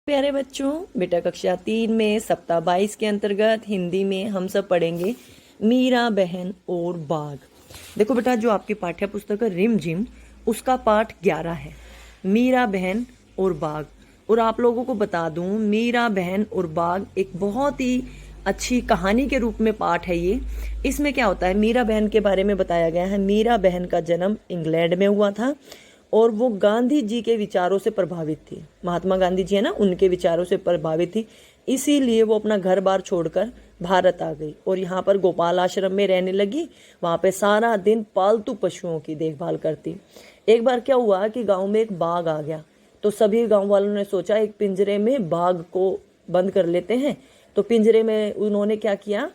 प्यारे बच्चों, बेटा कक्षा 3 में सप्ताह 22 के अंतर्गत हिंदी में हम सब पढ़ेंगे मीरा बहन और बाघ। देखो बेटा, जो आपकी पाठ्य पुस्तक है रिम झिम, उसका पाठ 11 है, मीरा बहन और बाघ। और आप लोगों को बता दूं, मीरा बहन और बाघ एक बहुत ही अच्छी कहानी के रूप में पाठ है ये। इसमें क्या होता है, मीरा बहन के बारे में बताया गया है। मीरा बहन का जन्म इंग्लैंड में हुआ था और वो गांधी जी के विचारों से प्रभावित थी। महात्मा गांधी जी है ना, उनके विचारों से प्रभावित थी, इसीलिए वो अपना घर बार छोड़कर भारत आ गई और यहाँ पर गोपाल आश्रम में रहने लगी। वहाँ पे सारा दिन पालतू पशुओं की देखभाल करती। एक बार क्या हुआ कि गांव में एक बाघ आ गया, तो सभी गांव वालों ने सोचा एक पिंजरे में बाघ को बंद कर लेते हैं। तो पिंजरे में उन्होंने क्या किया,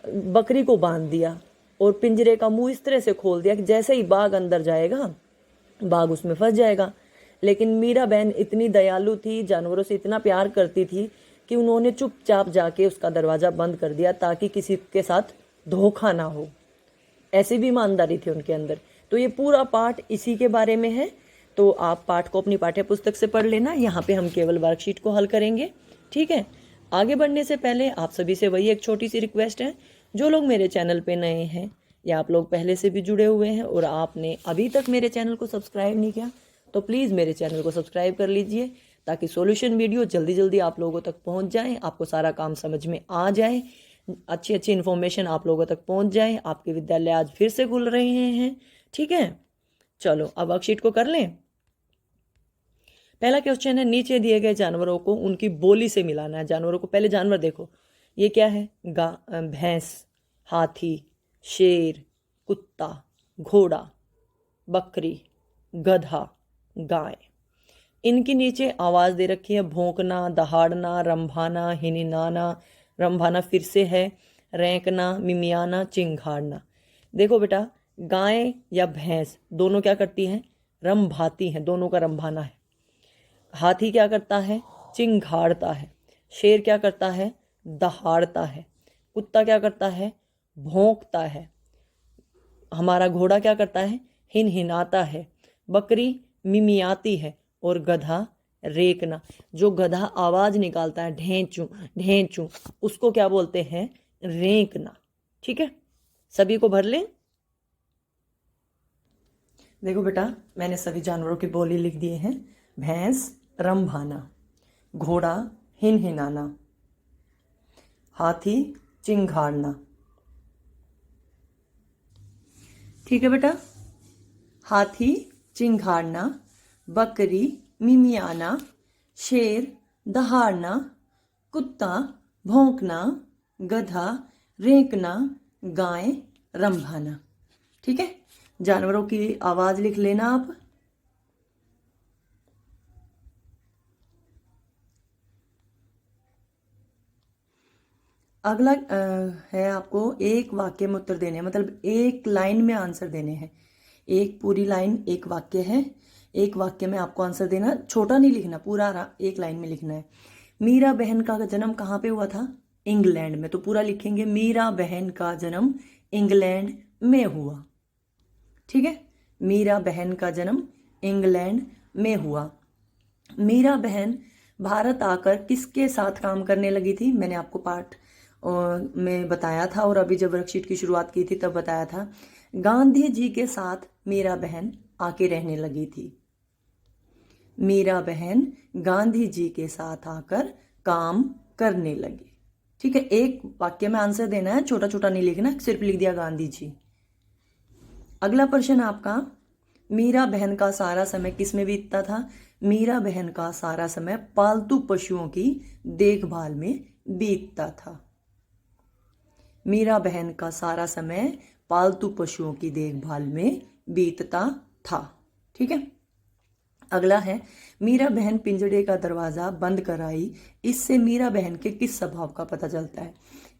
बकरी को बांध दिया और पिंजरे का मुंह इस तरह से खोल दिया कि जैसे ही बाघ अंदर जाएगा बाघ उसमें फंस जाएगा। लेकिन मीरा बहन इतनी दयालु थी, जानवरों से इतना प्यार करती थी कि उन्होंने चुपचाप जाके उसका दरवाजा बंद कर दिया ताकि किसी के साथ धोखा ना हो। ऐसी भी ईमानदारी थी उनके अंदर। तो ये पूरा पाठ इसी के बारे में है। तो आप पाठ को अपनी पाठ्य पुस्तक से पढ़ लेना। यहाँ पे हम केवल वर्कशीट को हल करेंगे, ठीक है। आगे बढ़ने से पहले आप सभी से वही एक छोटी सी रिक्वेस्ट है, जो लोग मेरे चैनल पे नए हैं या आप लोग पहले से भी जुड़े हुए हैं और आपने अभी तक मेरे चैनल को सब्सक्राइब नहीं किया, तो प्लीज़ मेरे चैनल को सब्सक्राइब कर लीजिए ताकि सॉल्यूशन वीडियो जल्दी जल्दी आप लोगों तक पहुंच जाए, आपको सारा काम समझ में आ जाए, अच्छी अच्छी इन्फॉर्मेशन आप लोगों तक पहुंच जाए। आपके विद्यालय आज फिर से खुल रहे हैं, ठीक है। चलो अब वर्कशीट को कर लें। पहला क्वेश्चन है, नीचे दिए गए जानवरों को उनकी बोली से मिलाना है। जानवरों को, पहले जानवर देखो, ये क्या है, भैंस, हाथी, शेर, कुत्ता, घोड़ा, बकरी, गधा, गाय। इनकी नीचे आवाज दे रखी है, भौंकना, दहाड़ना, रंभाना, हिनहिनाना, रंभाना फिर से है, रैंकना, मिमियाना, चिंघाड़ना। देखो बेटा, गाय या भैंस दोनों क्या करती हैं, रंभाती हैं, दोनों का रंभाना है। हाथी क्या करता है, चिंघाड़ता है। शेर क्या करता है, दहाड़ता है। कुत्ता क्या करता है, भौंकता है। हमारा घोड़ा क्या करता है, हिनहिनाता है। बकरी मिमियाती है और गधा रेकना। जो गधा आवाज निकालता है ढेंचू ढेंचू, उसको क्या बोलते हैं, रेंकना, ठीक है। सभी को भर लें। देखो बेटा, मैंने सभी जानवरों की बोली लिख दिए हैं। भैंस रंभाना, घोड़ा हिनहिनाना, हाथी चिंघाड़ना, ठीक है बेटा। हाथी चिंघाड़ना, बकरी मिमियाना, शेर दहाड़ना, कुत्ता भौंकना, गधा रेंकना, गाय रंभाना, ठीक है। जानवरों की आवाज लिख लेना आप। अगला है आपको एक वाक्य में उत्तर देने हैं, मतलब एक लाइन में आंसर देने हैं। एक पूरी लाइन एक वाक्य है, एक वाक्य में आपको आंसर देना, छोटा नहीं लिखना, पूरा एक लाइन में लिखना है। मीरा बहन का जन्म कहाँ पे हुआ था, इंग्लैंड में। तो पूरा लिखेंगे, मीरा बहन का जन्म इंग्लैंड में हुआ, ठीक है। मीरा बहन का जन्म इंग्लैंड में हुआ। मीरा बहन भारत आकर किसके साथ काम करने लगी थी, मैंने आपको पाठ में बताया था और अभी जब वर्कशीट की शुरुआत की थी तब बताया था। गांधी जी के साथ मीरा बहन आके रहने लगी थी। मीरा बहन गांधी जी के साथ आकर काम करने लगी, ठीक है। एक वाक्य में आंसर देना है, छोटा छोटा नहीं लिखना, सिर्फ लिख दिया गांधी जी। अगला प्रश्न आपका, मीरा बहन का सारा समय किस में बीतता था। मीरा बहन का सारा समय पालतू पशुओं की देखभाल में बीतता था। मीरा बहन का सारा समय पालतू पशुओं की देखभाल में बीतता था, ठीक है। अगला है, मीरा बहन पिंजड़े का दरवाजा बंद कर आई, इससे मीरा बहन के किस स्वभाव का पता चलता है।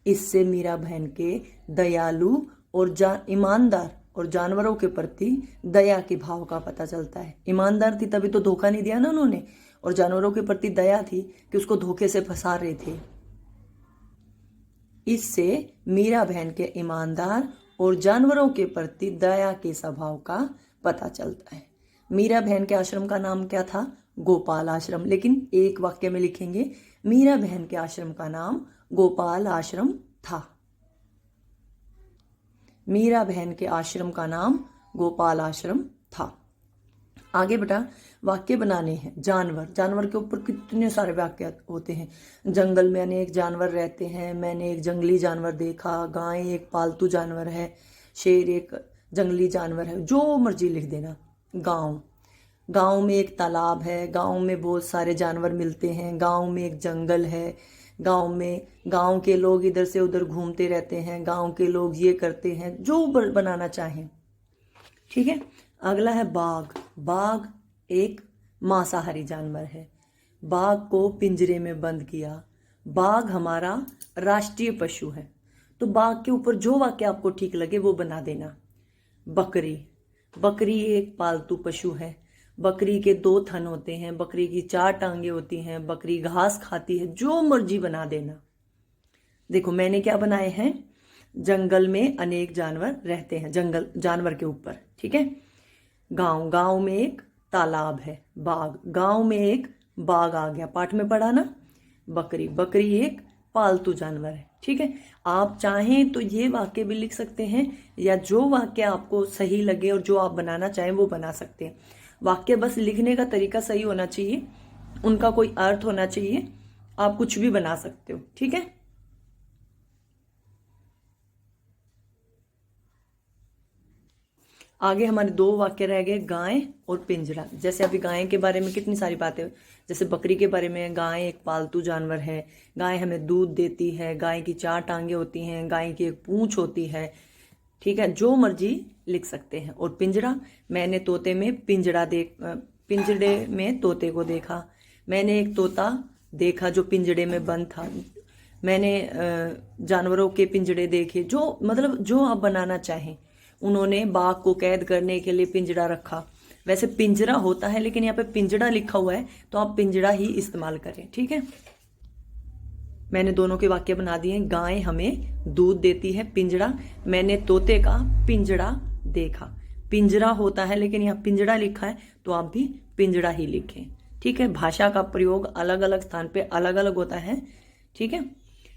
इससे मीरा बहन के दयालु और ईमानदार और जानवरों के प्रति दया के भाव का पता चलता है। ईमानदार थी तभी तो धोखा नहीं दिया ना उन्होंने, और जानवरों के प्रति दया थी कि उसको धोखे से फंसा रहे थे। इससे मीरा बहन के ईमानदार और जानवरों के प्रति दया के स्वभाव का पता चलता है। मीरा बहन के आश्रम का नाम क्या था, गोपाल आश्रम। लेकिन एक वाक्य में लिखेंगे मीरा बहन के आश्रम का नाम गोपाल आश्रम था। मीरा बहन के आश्रम का नाम गोपाल आश्रम था। आगे बेटा वाक्य बनाने हैं। जानवर, जानवर के ऊपर कितने सारे वाक्य होते हैं। जंगल में अनेक जानवर रहते हैं, मैंने एक जंगली जानवर देखा, गाय एक पालतू जानवर है, शेर एक जंगली जानवर है, जो मर्जी लिख देना। गांव, गांव में एक तालाब है, गांव में बहुत सारे जानवर मिलते हैं, गांव में एक जंगल है, गांव के लोग इधर से उधर घूमते रहते हैं, गांव के लोग ये करते हैं, जो बनाना चाहें। ठीक है। अगला है बाघ। बाघ एक मांसाहारी जानवर है। बाघ को पिंजरे में बंद किया। बाघ हमारा राष्ट्रीय पशु है। तो बाघ के ऊपर जो वाक्य आपको ठीक लगे वो बना देना। बकरी, बकरी एक पालतू पशु है। बकरी के 2 थन होते हैं, बकरी की 4 टांगे होती हैं, बकरी घास खाती है, जो मर्जी बना देना। देखो मैंने क्या बनाए हैं, जंगल में अनेक जानवर रहते हैं, जंगल जानवर के ऊपर। ठीक है। गांव, गांव में एक तालाब है। बाघ, गांव में एक बाघ आ गया, पाठ में पढ़ा ना। बकरी, बकरी एक पालतू जानवर है। ठीक है। आप चाहें तो ये वाक्य भी लिख सकते हैं, या जो वाक्य आपको सही लगे और जो आप बनाना चाहें वो बना सकते हैं। वाक्य बस लिखने का तरीका सही होना चाहिए, उनका कोई अर्थ होना चाहिए, आप कुछ भी बना सकते हो। ठीक है। आगे हमारे 2 वाक्य रह गए, गाय और पिंजरा। जैसे अभी गाय के बारे में कितनी सारी बातें, जैसे बकरी के बारे में, गाय एक पालतू जानवर है, गाय हमें दूध देती है, गाय की 4 टांगे होती हैं, गाय की एक पूंछ होती है। ठीक है, जो मर्जी लिख सकते हैं। और पिंजरा, मैंने तोते में पिंजड़े में तोते को देखा। मैंने एक तोता देखा जो पिंजड़े में बंद था। मैंने जानवरों के पिंजड़े देखे, जो मतलब जो आप बनाना चाहें। उन्होंने बाघ को कैद करने के लिए पिंजड़ा रखा। वैसे पिंजरा होता है, लेकिन यहाँ पे पिंजड़ा लिखा हुआ है तो आप पिंजड़ा ही इस्तेमाल करें। ठीक है। मैंने दोनों के वाक्य बना दिए। गाय हमें दूध देती है। पिंजड़ा, मैंने तोते का पिंजड़ा देखा। पिंजरा होता है, लेकिन यहाँ पिंजड़ा लिखा है तो आप भी पिंजड़ा ही लिखें। ठीक है। भाषा का प्रयोग अलग अलग स्थान पे अलग अलग होता है। ठीक है।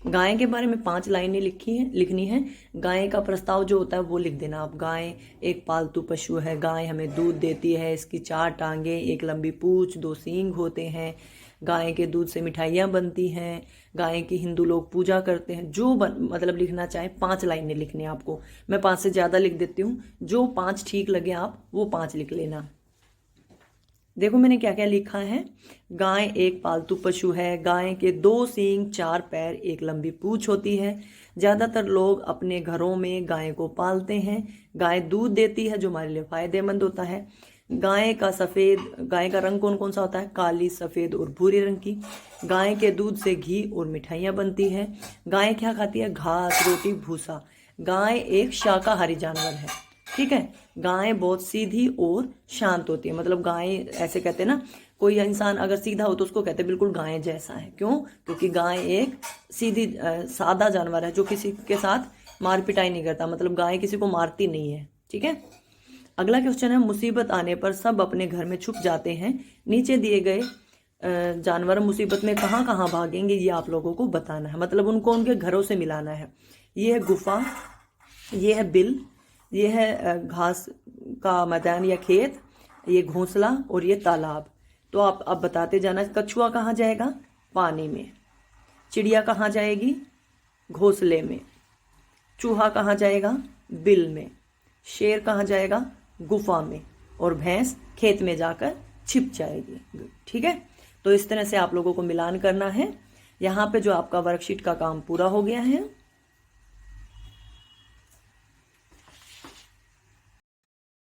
गाय के बारे में 5 लाइनें लिखनी है। गाय का प्रस्ताव जो होता है वो लिख देना आप। गाय एक पालतू पशु है, गाय हमें दूध देती है, इसकी 4 टांगे, एक लंबी पूंछ, 2 सींग होते हैं, गाय के दूध से मिठाइयाँ बनती हैं, गाय की हिंदू लोग पूजा करते हैं। जो मतलब लिखना चाहे 5 लाइनें लिखनी है आपको। मैं 5 से ज़्यादा लिख देती हूँ, जो 5 ठीक लगे आप वो 5 लिख लेना। देखो मैंने क्या क्या लिखा है। गाय एक पालतू पशु है, गाय के 2 सींग, 4 पैर, एक लंबी पूंछ होती है। ज़्यादातर लोग अपने घरों में गाय को पालते हैं। गाय दूध देती है जो हमारे लिए फायदेमंद होता है। गाय का रंग कौन कौन सा होता है, काली, सफ़ेद और भूरे रंग की। गाय के दूध से घी और मिठाइयाँ बनती है। गाय क्या खाती है, घास, रोटी, भूसा। गाय एक शाकाहारी जानवर है। ठीक है। गाय बहुत सीधी और शांत होती है। मतलब गाय, ऐसे कहते हैं ना, कोई इंसान अगर सीधा हो तो उसको कहते हैं बिल्कुल गाय जैसा है। क्यों? क्योंकि गाय एक सीधी सादा जानवर है जो किसी के साथ मार पिटाई नहीं करता। मतलब गाय किसी को मारती नहीं है। ठीक है। अगला क्वेश्चन है, मुसीबत आने पर सब अपने घर में छुप जाते हैं। नीचे दिए गए जानवर मुसीबत में कहाँ कहाँ भागेंगे, ये आप लोगों को बताना है। मतलब उनको उनके घरों से मिलाना है। ये है गुफा, ये है बिल, ये है घास का मैदान या खेत, ये घोंसला और ये तालाब। तो आप अब बताते जाना। कछुआ कहाँ जाएगा, पानी में। चिड़िया कहाँ जाएगी, घोंसले में। चूहा कहाँ जाएगा, बिल में। शेर कहाँ जाएगा, गुफा में। और भैंस खेत में जाकर छिप जाएगी। ठीक है। तो इस तरह से आप लोगों को मिलान करना है। यहाँ पे जो आपका वर्कशीट का काम पूरा हो गया है।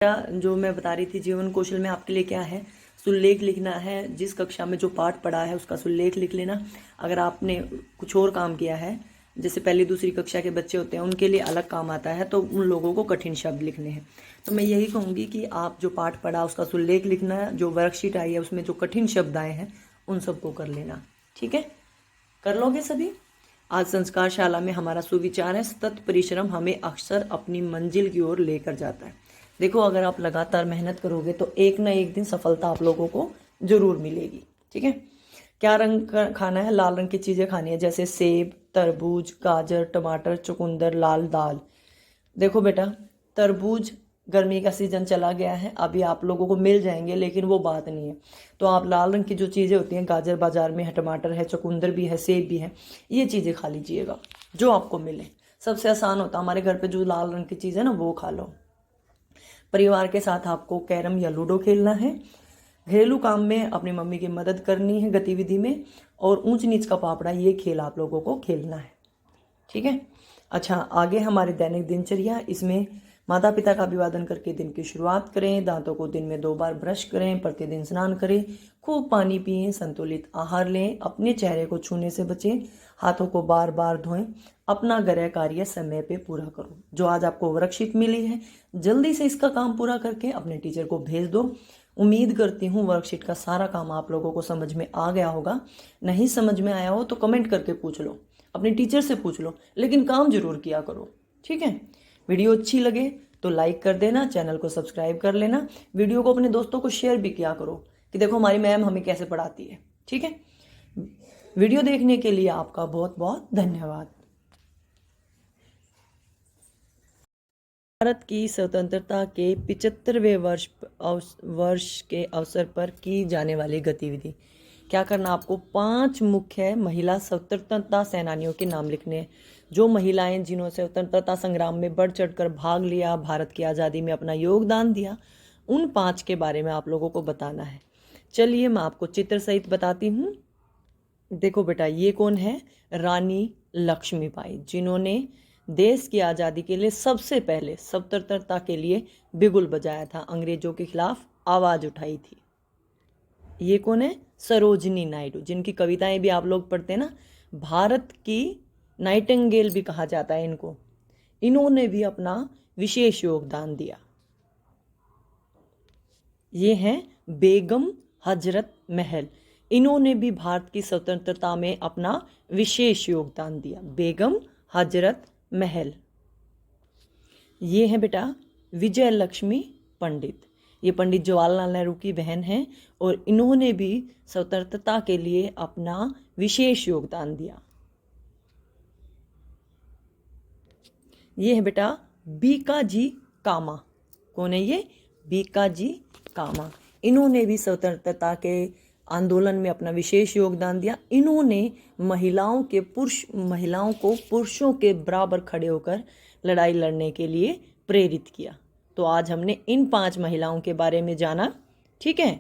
जो मैं बता रही थी जीवन कौशल में आपके लिए क्या है, सुल्लेख लिखना है। जिस कक्षा में जो पाठ पढ़ा है उसका सुल्लेख लिख लेना। अगर आपने कुछ और काम किया है, जैसे पहली दूसरी कक्षा के बच्चे होते हैं उनके लिए अलग काम आता है, तो उन लोगों को कठिन शब्द लिखने हैं। तो मैं यही कहूँगी कि आप जो पाठ पढ़ा उसका सुल्लेख लिखना है। जो वर्कशीट आई है उसमें जो कठिन शब्द आए हैं उन सबको कर लेना। ठीक है। कर लोगे सभी। आज संस्कार शाला में हमारा सुविचार है, सतत परिश्रम हमें अक्सर अपनी मंजिल की ओर लेकर जाता है। देखो अगर आप लगातार मेहनत करोगे तो एक ना एक दिन सफलता आप लोगों को जरूर मिलेगी। ठीक है, क्या रंग खाना है? लाल रंग की चीज़ें खानी है, जैसे सेब, तरबूज, गाजर, टमाटर, चुकंदर, लाल दाल। देखो बेटा, तरबूज गर्मी का सीजन चला गया है, अभी आप लोगों को मिल जाएंगे, लेकिन वो बात नहीं है। तो आप लाल रंग की जो चीज़ें होती हैं, गाजर बाजार में है, टमाटर है, चुकंदर भी है, सेब भी है, ये चीज़ें खा लीजिएगा जो आपको मिले। सबसे आसान होता है हमारे घर पे जो लाल रंग की चीज़ है ना, वो खा लो। परिवार के साथ आपको कैरम या लूडो खेलना है। घरेलू काम में अपनी मम्मी की मदद करनी है गतिविधि में, और ऊंच नीच का पापड़ा, ये खेल आप लोगों को खेलना है। ठीक है। अच्छा, आगे हमारी दैनिक दिनचर्या, इसमें माता पिता का अभिवादन करके दिन की शुरुआत करें, दांतों को दिन में 2 बार ब्रश करें, प्रतिदिन स्नान करें, खूब पानी पिएं, संतुलित आहार लें, अपने चेहरे को छूने से बचें, हाथों को बार बार धोएं, अपना गृह कार्य समय पे पूरा करो। जो आज आपको वर्कशीट मिली है, जल्दी से इसका काम पूरा करके अपने टीचर को भेज दो। उम्मीद करती हूँ वर्कशीट का सारा काम आप लोगों को समझ में आ गया होगा। नहीं समझ में आया हो तो कमेंट करके पूछ लो, अपने टीचर से पूछ लो, लेकिन काम जरूर किया करो। ठीक है। वीडियो अच्छी लगे तो लाइक कर देना, चैनल को सब्सक्राइब कर लेना, वीडियो को अपने दोस्तों को शेयर भी किया करो कि देखो हमारी मैम हमें कैसे पढ़ाती है। ठीक है। वीडियो देखने के लिए आपका बहुत बहुत धन्यवाद। भारत की स्वतंत्रता के 75वें वर्ष के अवसर पर की जाने वाली गतिविधि। क्या करना आपको? 5 मुख्य महिला स्वतंत्रता सेनानियों के नाम लिखने हैं। जो महिलाएं जिन्होंने स्वतंत्रता संग्राम में बढ़ चढ़कर भाग लिया, भारत की आज़ादी में अपना योगदान दिया, उन 5 के बारे में आप लोगों को बताना है। चलिए मैं आपको चित्र सहित बताती हूँ। देखो बेटा, ये कौन है? रानी लक्ष्मीबाई, जिन्होंने देश की आज़ादी के लिए सबसे पहले स्वतंत्रता के लिए बिगुल बजाया था, अंग्रेजों के खिलाफ आवाज़ उठाई थी। ये कौन है? सरोजिनी नायडू, जिनकी कविताएं भी आप लोग पढ़ते हैं ना, भारत की नाइटिंगेल भी कहा जाता है इनको। इन्होंने भी अपना विशेष योगदान दिया। ये हैं बेगम हजरत महल, इन्होंने भी भारत की स्वतंत्रता में अपना विशेष योगदान दिया। बेगम हजरत महल। ये है बेटा विजय लक्ष्मी पंडित, ये पंडित जवाहरलाल नेहरू की बहन हैं, और इन्होंने भी स्वतंत्रता के लिए अपना विशेष योगदान दिया। ये है बेटा बीकाजी कामा। कौन है ये? बीकाजी कामा। इन्होंने भी स्वतंत्रता के आंदोलन में अपना विशेष योगदान दिया। इन्होंने महिलाओं को पुरुषों के बराबर खड़े होकर लड़ाई लड़ने के लिए प्रेरित किया। तो आज हमने इन 5 महिलाओं के बारे में जाना। ठीक है।